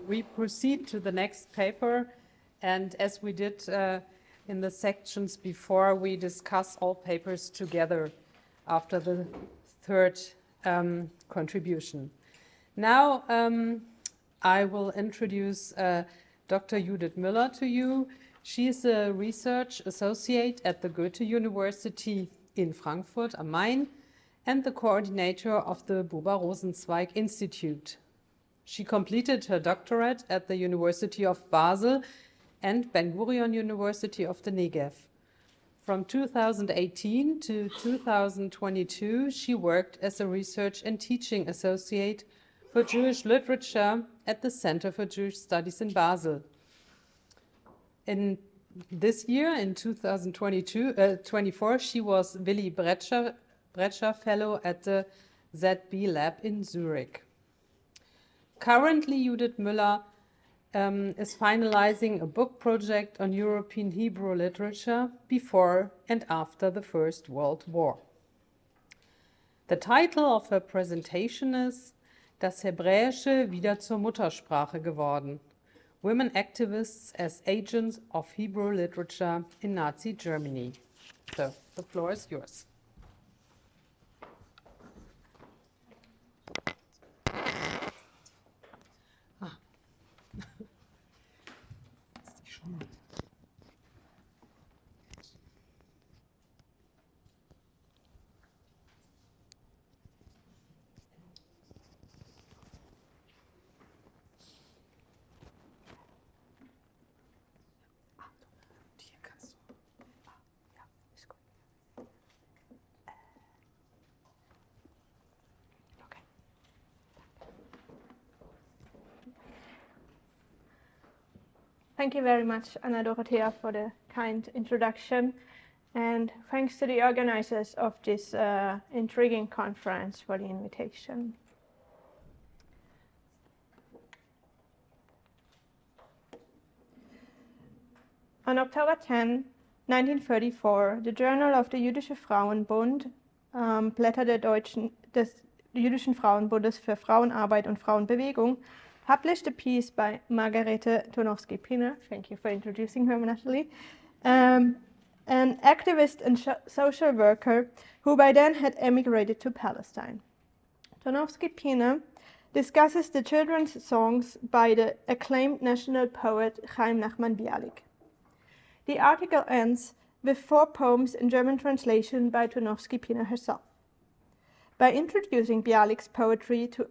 we proceed to the next paper, and as we did in the sections before, we discuss all papers together after the third contribution. Now I will introduce Dr. Judith Müller to you. She is a research associate at the Goethe University in Frankfurt am Main and the coordinator of the Buber-Rosenzweig Institute. She completed her doctorate at the University of Basel and Ben-Gurion University of the Negev. From 2018 to 2022, she worked as a research and teaching associate for Jewish literature at the Center for Jewish Studies in Basel. In this year, in 2024, she was Willy Bretscher Fellow at the ZB Lab in Zurich. Currently, Judith Müller is finalizing a book project on European Hebrew literature before and after the First World War. The title of her presentation is Das Hebräische wieder zur Muttersprache geworden. Women Activists as Agents of Hebrew Literature in Nazi Germany. So, the floor is yours. Thank you very much, Anna Dorothea, for the kind introduction, and thanks to the organizers of this intriguing conference for the invitation. On October 10, 1934, the Journal of the Jüdische Frauenbund, Blätter des Jüdischen Frauenbundes für Frauenarbeit und Frauenbewegung, published a piece by Margarete Tonowski-Pinner, thank you for introducing her, Natalie, an activist and social worker who by then had emigrated to Palestine. Tonowski-Pinner discusses the children's songs by the acclaimed national poet Chaim Nachman Bialik. The article ends with 4 poems in German translation by Tonowski-Pinner herself. By introducing Bialik's poetry to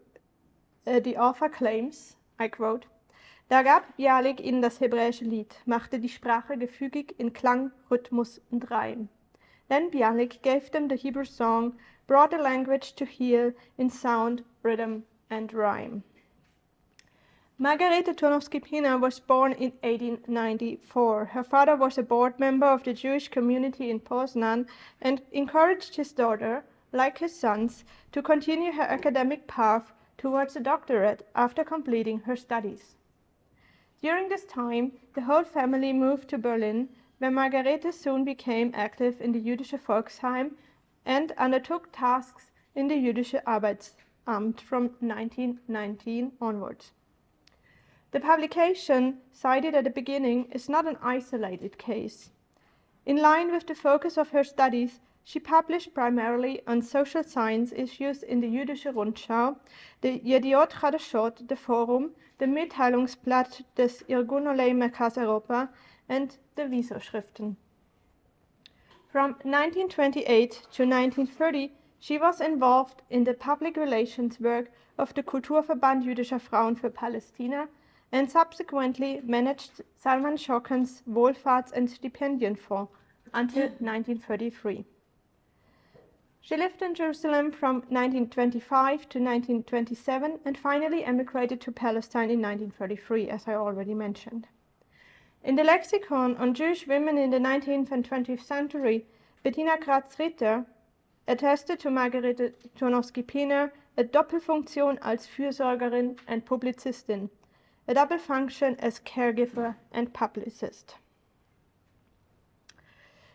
the author claims, I quote, Da gab Bialik ihnen das hebräische Lied, machte die Sprache gefügig in Klang, Rhythmus und Reim. Then Bialik gave them the Hebrew song, brought the language to hear in sound, rhythm and rhyme. Margarete Tonowski-Pinner was born in 1894. Her father was a board member of the Jewish community in Poznan and encouraged his daughter, like his sons, to continue her academic path towards a doctorate after completing her studies. During this time, the whole family moved to Berlin, where Margarete soon became active in the Jüdische Volksheim and undertook tasks in the Jüdische Arbeitsamt from 1919 onwards. The publication, cited at the beginning, is not an isolated case. In line with the focus of her studies, she published primarily on social science issues in the Jüdische Rundschau, the Yediot Chadashot, the Forum, the Mitteilungsblatt des Irgunolei Merkaz Europa, and the Wieso-Schriften. From 1928 to 1930, she was involved in the public relations work of the Kulturverband Jüdischer Frauen für Palästina and subsequently managed Salman Shokan's Wohlfahrts- and Stipendienfonds until 1933. She lived in Jerusalem from 1925 to 1927 and finally emigrated to Palestine in 1933, as I already mentioned. In the lexicon on Jewish women in the 19th and 20th century, Bettina Kratz-Ritter attested to Margarete Tonowski-Pinner a Doppelfunktion als Fürsorgerin and Publizistin, a double function as caregiver and publicist.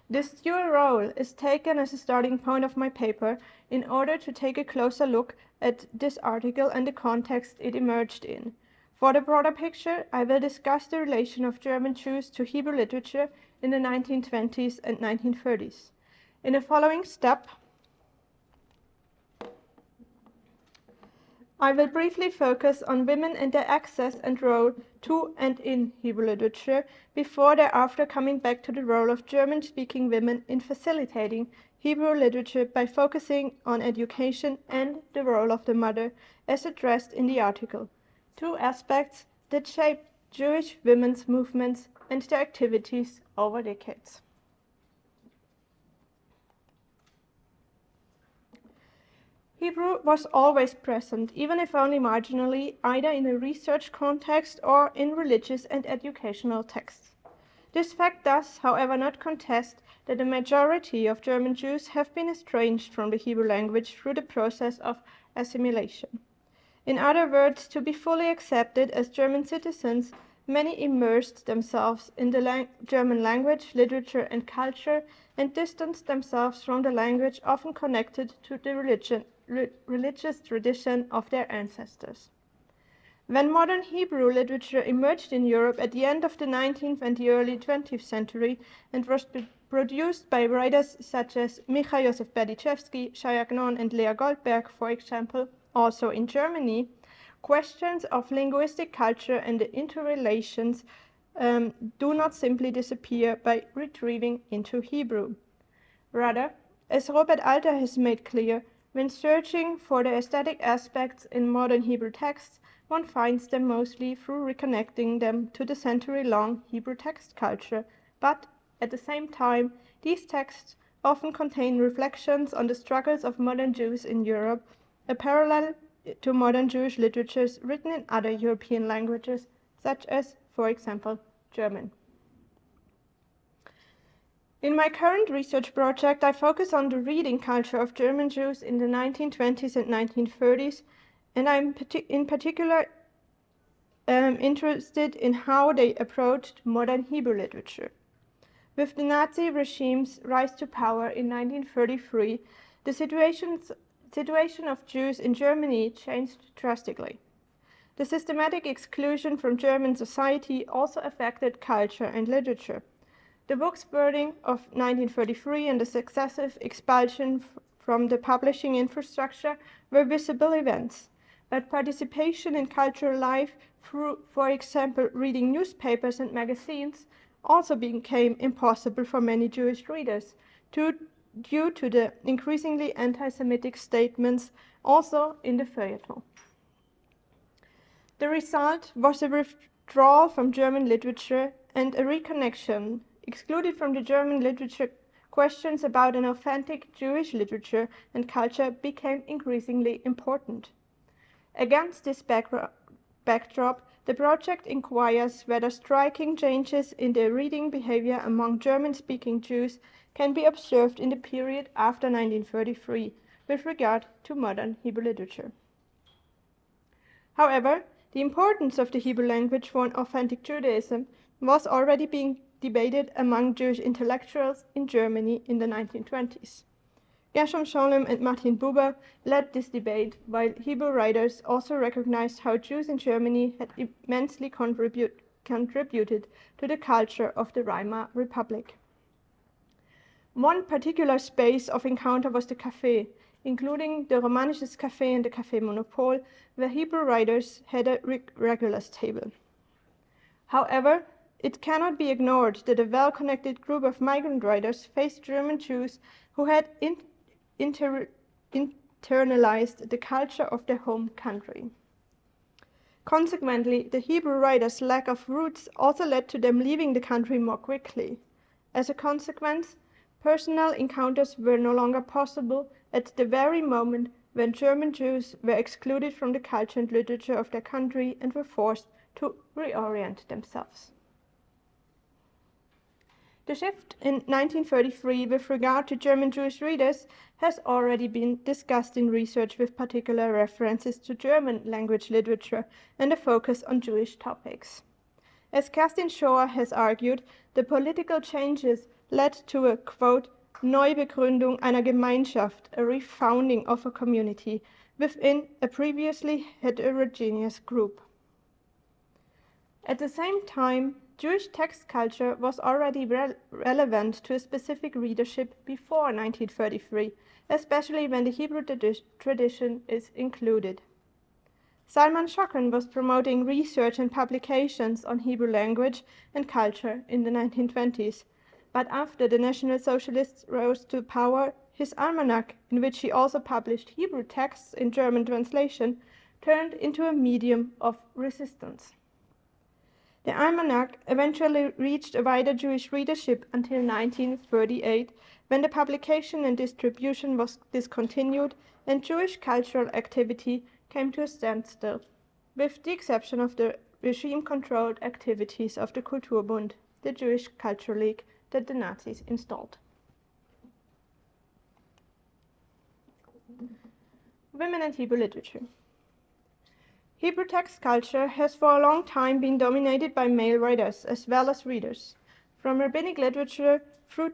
This dual role is taken as a starting point of my paper in order to take a closer look at this article and the context it emerged in. For the broader picture, I will discuss the relation of German Jews to Hebrew literature in the 1920s and 1930s. In the following step, I will briefly focus on women and their access and role to and in Hebrew literature, before thereafter coming back to the role of German-speaking women in facilitating Hebrew literature by focusing on education and the role of the mother, as addressed in the article, two aspects that shaped Jewish women's movements and their activities over decades. Hebrew was always present, even if only marginally, either in a research context or in religious and educational texts. This fact does, however, not contest that the majority of German Jews have been estranged from the Hebrew language through the process of assimilation. In other words, to be fully accepted as German citizens, many immersed themselves in the German language, literature, and culture, and distanced themselves from the language often connected to the religious tradition of their ancestors. When modern Hebrew literature emerged in Europe at the end of the 19th and the early 20th century and was produced by writers such as Micha Josef Berdichevsky, Shaya Gnon, and Leo Goldberg, for example, also in Germany, questions of linguistic culture and the interrelations do not simply disappear by retrieving into Hebrew. Rather, as Robert Alter has made clear, when searching for the aesthetic aspects in modern Hebrew texts, one finds them mostly through reconnecting them to the century-long Hebrew text culture, but at the same time, these texts often contain reflections on the struggles of modern Jews in Europe, a parallel to modern Jewish literatures written in other European languages, such as, for example, German. In my current research project, I focus on the reading culture of German Jews in the 1920s and 1930s, and I'm in particular interested in how they approached modern Hebrew literature. With the Nazi regime's rise to power in 1933, the situation of Jews in Germany changed drastically. The systematic exclusion from German society also affected culture and literature. The book's burning of 1933 and the successive expulsion from the publishing infrastructure were visible events, but participation in cultural life through, for example, reading newspapers and magazines also became impossible for many Jewish readers due to the increasingly anti-Semitic statements also in the feuilleton. The result was a withdrawal from German literature and a reconnection. Excluded from the German literature, questions about an authentic Jewish literature and culture became increasingly important. Against this backdrop, the project inquires whether striking changes in the reading behavior among German-speaking Jews can be observed in the period after 1933 with regard to modern Hebrew literature. However, the importance of the Hebrew language for an authentic Judaism was already being debated among Jewish intellectuals in Germany in the 1920s. Gershom Scholem and Martin Buber led this debate, while Hebrew writers also recognized how Jews in Germany had immensely contributed to the culture of the Weimar Republic. One particular space of encounter was the café, including the Romanisches Café and the Café Monopol, where Hebrew writers had a regulars table. However, it cannot be ignored that a well-connected group of migrant writers faced German Jews who had internalized the culture of their home country. Consequently, the Hebrew writers' lack of roots also led to them leaving the country more quickly. As a consequence, personal encounters were no longer possible at the very moment when German Jews were excluded from the culture and literature of their country and were forced to reorient themselves. The shift in 1933 with regard to German Jewish readers has already been discussed in research with particular references to German language literature and a focus on Jewish topics. As Kerstin Schor has argued, the political changes led to a, quote, Neubegründung einer Gemeinschaft, a refounding of a community within a previously heterogeneous group. At the same time, Jewish text culture was already relevant to a specific readership before 1933, especially when the Hebrew tradition is included. Salman Shokran was promoting research and publications on Hebrew language and culture in the 1920s, but after the National Socialists rose to power, his almanac, in which he also published Hebrew texts in German translation, turned into a medium of resistance. The almanac eventually reached a wider Jewish readership until 1938, when the publication and distribution was discontinued and Jewish cultural activity came to a standstill, with the exception of the regime-controlled activities of the Kulturbund, the Jewish Culture League that the Nazis installed. Women and Hebrew literature. Hebrew text culture has for a long time been dominated by male writers as well as readers. From rabbinic literature through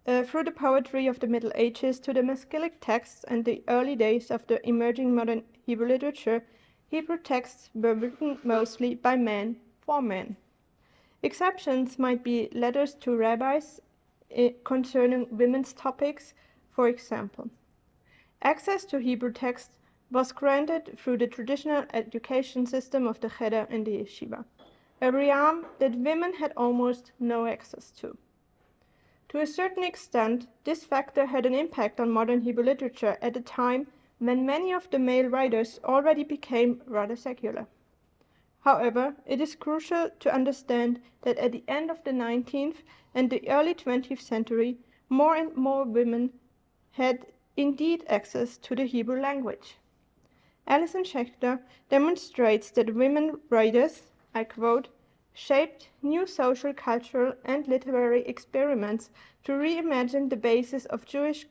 the poetry of the Middle Ages to the Maskilic texts and the early days of the emerging modern Hebrew literature, Hebrew texts were written mostly by men for men. Exceptions might be letters to rabbis concerning women's topics, for example. Access to Hebrew texts was granted through the traditional education system of the cheder and the yeshiva, a realm that women had almost no access to. To a certain extent, this factor had an impact on modern Hebrew literature at a time when many of the male writers already became rather secular. However, it is crucial to understand that at the end of the 19th and the early 20th century, more and more women had indeed access to the Hebrew language. Alison Schechter demonstrates that women writers, I quote, shaped new social, cultural, and literary experiments to reimagine the basis of Jewish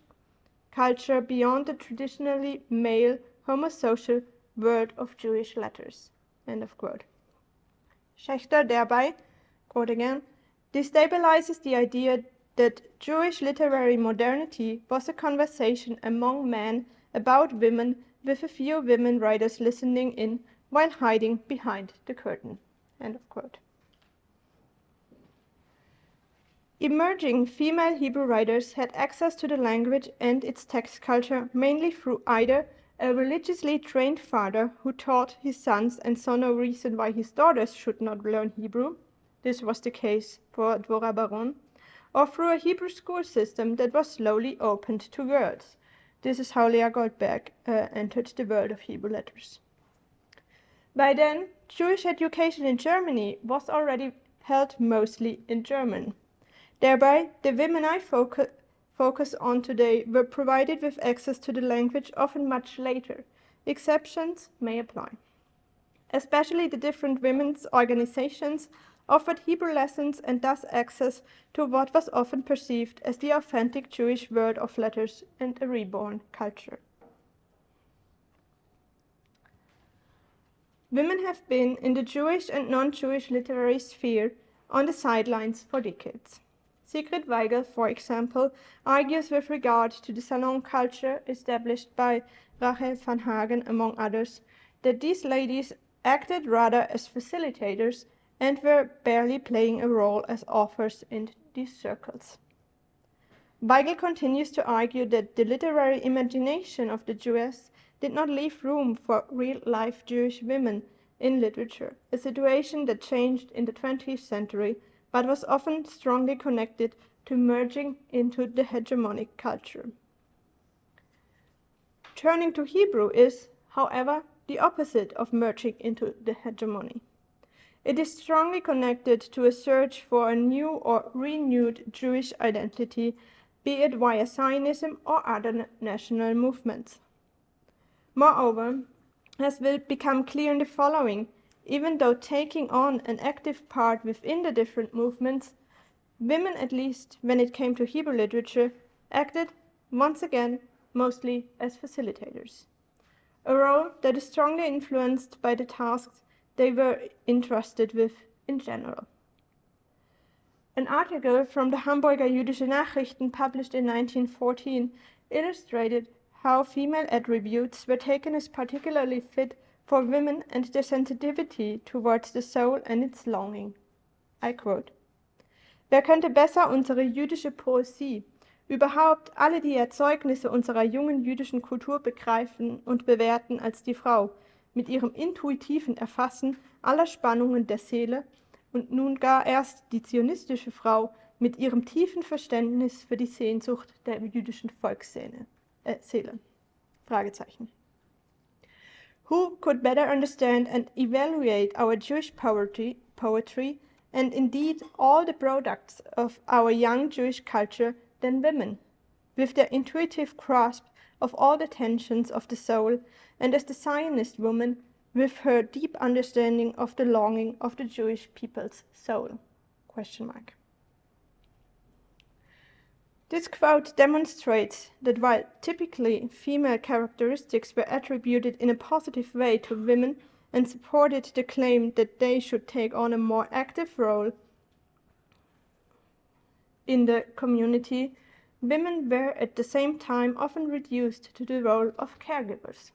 culture beyond the traditionally male, homosocial world of Jewish letters. End of quote. Schechter thereby, quote again, destabilizes the idea that Jewish literary modernity was a conversation among men about women, with a few women writers listening in while hiding behind the curtain. End of quote. Emerging female Hebrew writers had access to the language and its text culture mainly through either a religiously trained father who taught his sons and saw no reason why his daughters should not learn Hebrew. This was the case for Dvorah Baron, or through a Hebrew school system that was slowly opened to girls. This is how Leo Baeck entered the world of Hebrew letters. By then, Jewish education in Germany was already held mostly in German. Thereby, the women I focus on today were provided with access to the language often much later. Exceptions may apply. Especially the different women's organizations offered Hebrew lessons and thus access to what was often perceived as the authentic Jewish world of letters and a reborn culture. Women have been in the Jewish and non-Jewish literary sphere on the sidelines for decades. Sigrid Weigel, for example, argues with regard to the salon culture established by Rachel van Hagen, among others, that these ladies acted rather as facilitators and were barely playing a role as authors in these circles. Weigel continues to argue that the literary imagination of the Jewess did not leave room for real-life Jewish women in literature, a situation that changed in the 20th century, but was often strongly connected to merging into the hegemonic culture. Turning to Hebrew is, however, the opposite of merging into the hegemony. It is strongly connected to a search for a new or renewed Jewish identity, be it via Zionism or other national movements. Moreover, as will become clear in the following, even though taking on an active part within the different movements, women, at least when it came to Hebrew literature, acted, once again, mostly as facilitators, a role that is strongly influenced by the tasks they were entrusted with in general. An article from the Hamburger Jüdische Nachrichten published in 1914 illustrated how female attributes were taken as particularly fit for women and their sensitivity towards the soul and its longing. I quote: Wer könnte besser unsere jüdische Poesie, überhaupt alle die Erzeugnisse unserer jungen jüdischen Kultur begreifen und bewerten als die Frau, mit ihrem intuitiven Erfassen aller Spannungen der Seele und nun gar erst die zionistische Frau mit ihrem tiefen Verständnis für die Sehnsucht der jüdischen Volksseele. Fragezeichen. Who could better understand and evaluate our Jewish poetry and indeed all the products of our young Jewish culture than women, with their intuitive grasp of all the tensions of the soul, and as the Zionist woman, with her deep understanding of the longing of the Jewish people's soul? Question mark. This quote demonstrates that while typically female characteristics were attributed in a positive way to women and supported the claim that they should take on a more active role in the community, women were at the same time often reduced to the role of caregivers.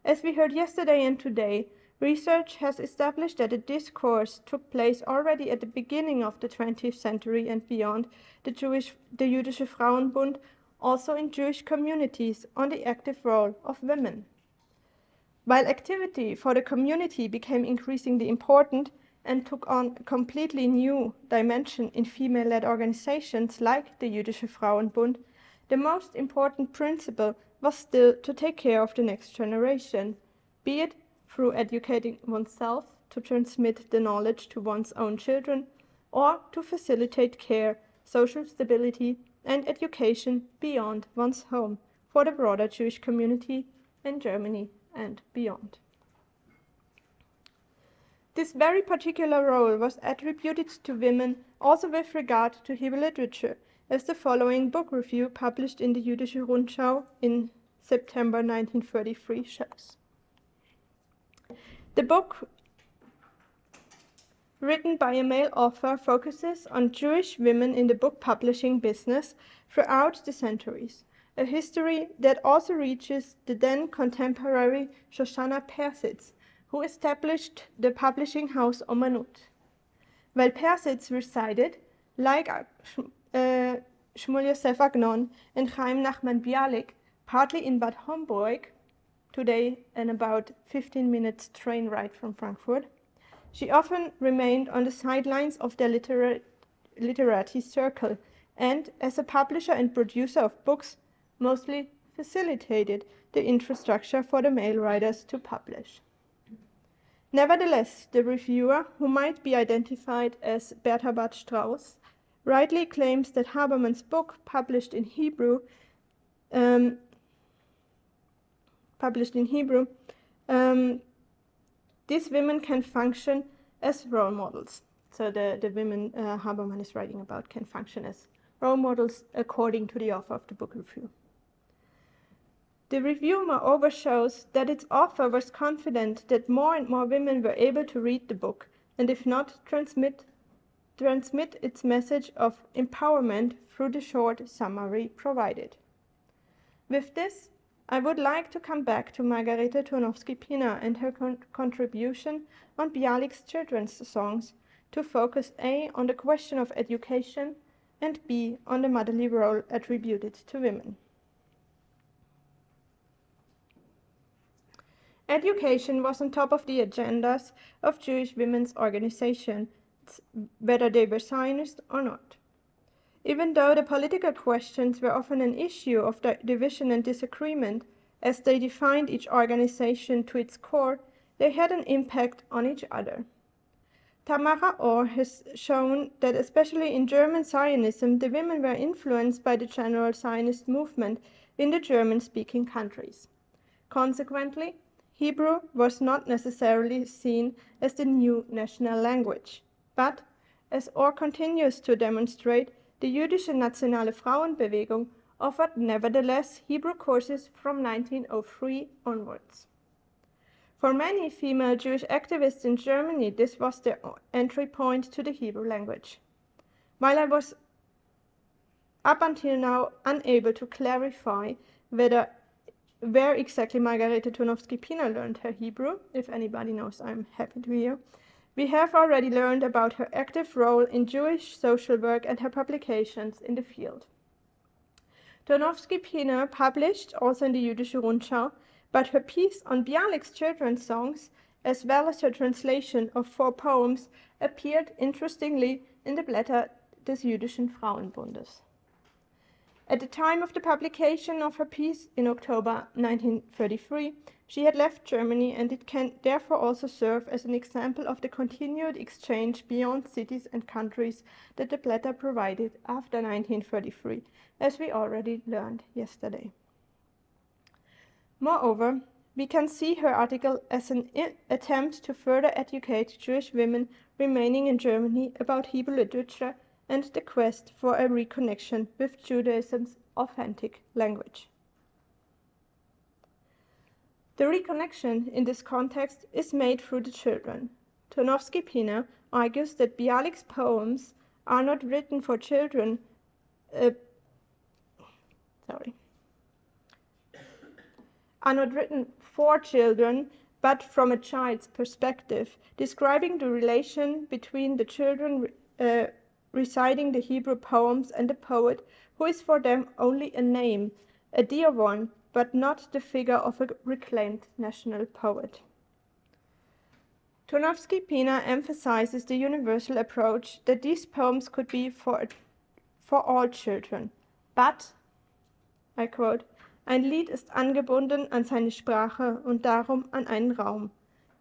As we heard yesterday and today, research has established that a discourse took place already at the beginning of the 20th century and beyond, the Jüdische Frauenbund, also in Jewish communities, on the active role of women. While activity for the community became increasingly important and took on a completely new dimension in female-led organizations like the Jüdische Frauenbund, the most important principle was still to take care of the next generation, be it through educating oneself to transmit the knowledge to one's own children, or to facilitate care, social stability, and education beyond one's home for the broader Jewish community in Germany and beyond. This very particular role was attributed to women also with regard to Hebrew literature, as the following book review published in the Jüdische Rundschau in September 1933 shows. The book, written by a male author, focuses on Jewish women in the book publishing business throughout the centuries, a history that also reaches the then contemporary Shoshana Persitz, who established the publishing house Omanut. While Persitz resided, like Shmuel Yosef Agnon and Chaim Nachman Bialik, partly in Bad Homburg, today an about 15 minutes train ride from Frankfurt, she often remained on the sidelines of their literati circle and, as a publisher and producer of books, mostly facilitated the infrastructure for the male writers to publish. Nevertheless, the reviewer, who might be identified as Bertha Bad Strauss, rightly claims that Haberman's book, published in Hebrew, these women can function as role models. So the women Haberman is writing about can function as role models according to the author of the book review. The review, moreover, shows that its author was confident that more and more women were able to read the book, and if not, transmit its message of empowerment through the short summary provided. With this, I would like to come back to Margarete Turnowski-Pina and her contribution on Bialik's children's songs to focus A, on the question of education, and B, on the motherly role attributed to women. Education was on top of the agendas of Jewish women's organizations, whether they were Zionist or not. Even though the political questions were often an issue of division and disagreement, as they defined each organization to its core, they had an impact on each other. Tamara Orr has shown that especially in German Zionism, the women were influenced by the general Zionist movement in the German-speaking countries. Consequently, Hebrew was not necessarily seen as the new national language, but, as Orr continues to demonstrate, the Jüdische Nationale Frauenbewegung offered nevertheless Hebrew courses from 1903 onwards. For many female Jewish activists in Germany, this was their entry point to the Hebrew language. While I was up until now unable to clarify whether where exactly Margarete Turnowski-Piener learned her Hebrew. If anybody knows, I'm happy to hear. We have already learned about her active role in Jewish social work and her publications in the field. Turnowski-Piener published also in the Jüdische Rundschau, but her piece on Bialik's children's songs, as well as her translation of 4 poems, appeared interestingly in the Blätter des Jüdischen Frauenbundes. At the time of the publication of her piece in October 1933, she had left Germany, and it can therefore also serve as an example of the continued exchange beyond cities and countries that the Blätter provided after 1933, as we already learned yesterday. Moreover, we can see her article as an attempt to further educate Jewish women remaining in Germany about Hebrew literature and the quest for a reconnection with Judaism's authentic language. The reconnection in this context is made through the children. Turnowski-Piener argues that Bialik's poems are not written for children, but from a child's perspective, describing the relation between the children reciting the Hebrew poems and the poet, who is for them only a name, a dear one, but not the figure of a reclaimed national poet. Turnowski-Piener emphasizes the universal approach that these poems could be for all children. But, I quote, ein Lied ist angebunden an seine Sprache und darum an einen Raum.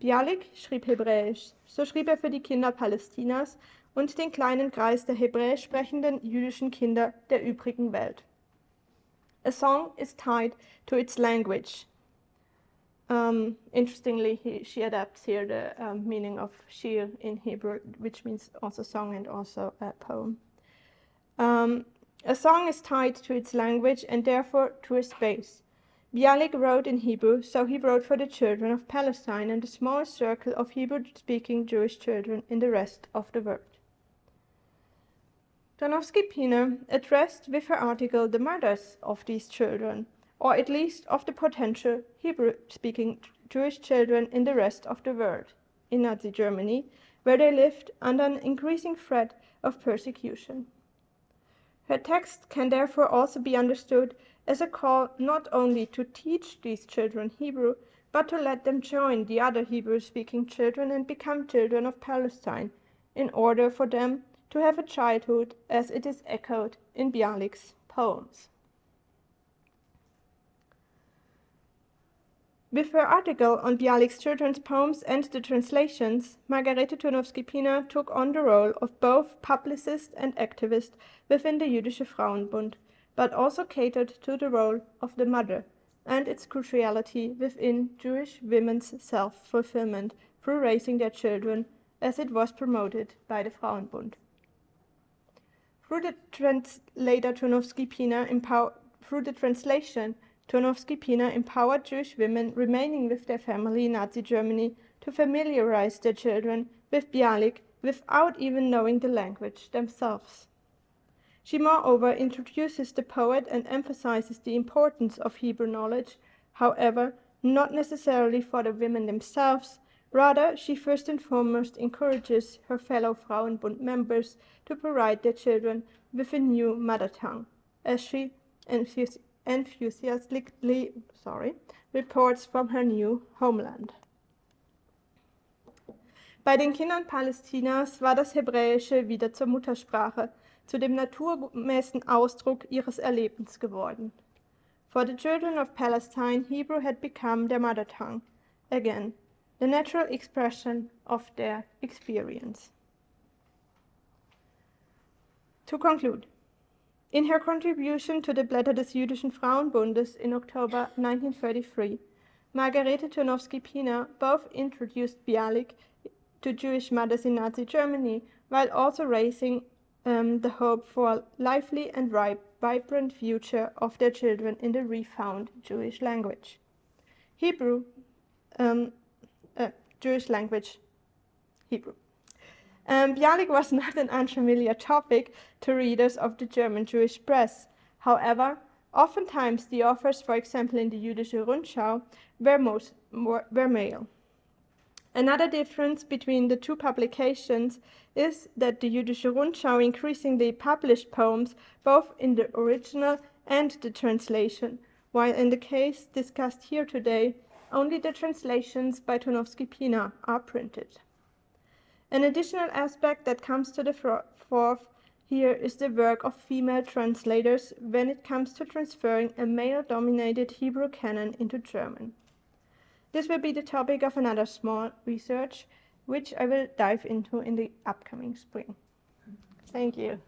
Bialik schrieb Hebräisch, so schrieb er für die Kinder Palästinas und den kleinen Kreis der hebräisch sprechenden jüdischen Kinder der übrigen Welt. A song is tied to its language. Interestingly, she adapts here the meaning of shir in Hebrew, which means also song and also a poem. A song is tied to its language and therefore to a space. Bialik wrote in Hebrew, so he wrote for the children of Palestine and a small circle of Hebrew-speaking Jewish children in the rest of the world. Turnowski-Piener addressed with her article the mothers of these children, or at least of the potential Hebrew-speaking Jewish children in the rest of the world, in Nazi Germany, where they lived under an increasing threat of persecution. Her text can therefore also be understood as a call not only to teach these children Hebrew, but to let them join the other Hebrew-speaking children and become children of Palestine, in order for them to have a childhood as it is echoed in Bialik's poems. With her article on Bialik's children's poems and the translations, Margarete Turnowski-Piener took on the role of both publicist and activist within the Jüdische Frauenbund, but also catered to the role of the mother and its cruciality within Jewish women's self-fulfillment through raising their children, as it was promoted by the Frauenbund. Through the translation, Turnowski-Piener empowered Jewish women remaining with their family in Nazi Germany to familiarize their children with Bialik without even knowing the language themselves. She moreover introduces the poet and emphasizes the importance of Hebrew knowledge, however, not necessarily for the women themselves. Rather, she first and foremost encourages her fellow Frauenbund members to provide their children with a new mother tongue, as she enthusiastically reports from her new homeland. Bei den Kindern Palästinas war das Hebräische wieder zur Muttersprache, zu dem naturgemäßen Ausdruck ihres Erlebens geworden. For the children of Palestine, Hebrew had become their mother tongue, again, the natural expression of their experience. To conclude, in her contribution to the Blätter des Jüdischen Frauenbundes in October 1933, Margarete Turnowski-Piener both introduced Bialik to Jewish mothers in Nazi Germany, while also raising the hope for a lively and vibrant future of their children in the refound Jewish language. Jewish language, Hebrew. Bialik was not an unfamiliar topic to readers of the German Jewish press. However, Oftentimes, the authors, for example in the Jüdische Rundschau, were male. Another difference between the two publications is that the Jüdische Rundschau increasingly published poems both in the original and the translation, while in the case discussed here today, only the translations by Tonowski-Pina are printed. An additional aspect that comes to the fore here is the work of female translators when it comes to transferring a male-dominated Hebrew canon into German. This will be the topic of another small research, which I will dive into in the upcoming spring. Thank you.